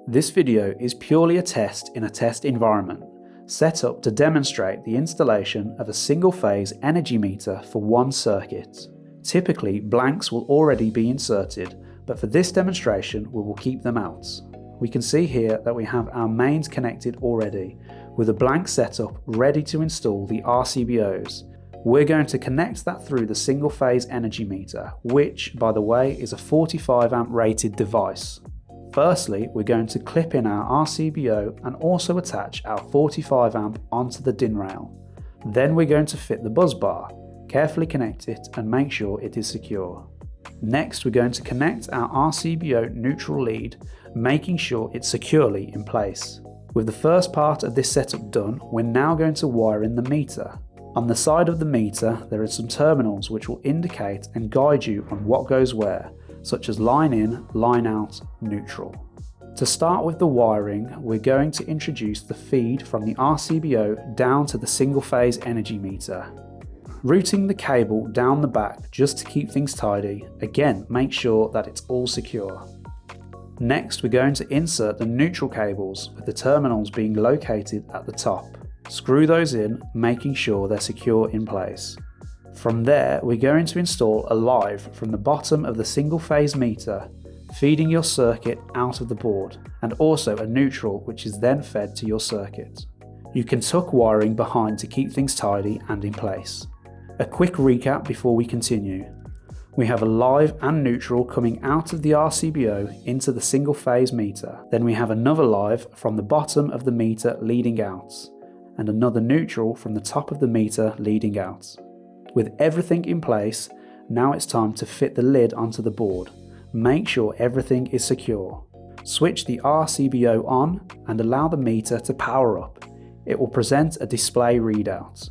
This video is purely a test in a test environment, set up to demonstrate the installation of a single-phase energy meter for one circuit. Typically, blanks will already be inserted, but for this demonstration we will keep them out. We can see here that we have our mains connected already, with a blank setup ready to install the RCBOs. We're going to connect that through the single-phase energy meter, which, by the way, is a 45 amp rated device. Firstly, we're going to clip in our RCBO and also attach our 45 amp onto the DIN rail. Then we're going to fit the buzz bar, carefully connect it and make sure it is secure. Next, we're going to connect our RCBO neutral lead, making sure it's securely in place. With the first part of this setup done, we're now going to wire in the meter. On the side of the meter, there are some terminals which will indicate and guide you on what goes where, such as line in, line out, neutral. To start with the wiring, we're going to introduce the feed from the RCBO down to the single-phase energy meter. Routing the cable down the back just to keep things tidy, again make sure that it's all secure. Next, we're going to insert the neutral cables with the terminals being located at the top. Screw those in, making sure they're secure in place. From there, we're going to install a live from the bottom of the single-phase meter, feeding your circuit out of the board, and also a neutral which is then fed to your circuit. You can tuck wiring behind to keep things tidy and in place. A quick recap before we continue. We have a live and neutral coming out of the RCBO into the single-phase meter. Then we have another live from the bottom of the meter leading out, and another neutral from the top of the meter leading out. With everything in place, now it's time to fit the lid onto the board. Make sure everything is secure. Switch the RCBO on and allow the meter to power up. It will present a display readout.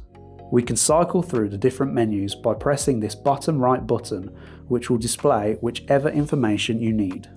We can cycle through the different menus by pressing this bottom right button, which will display whichever information you need.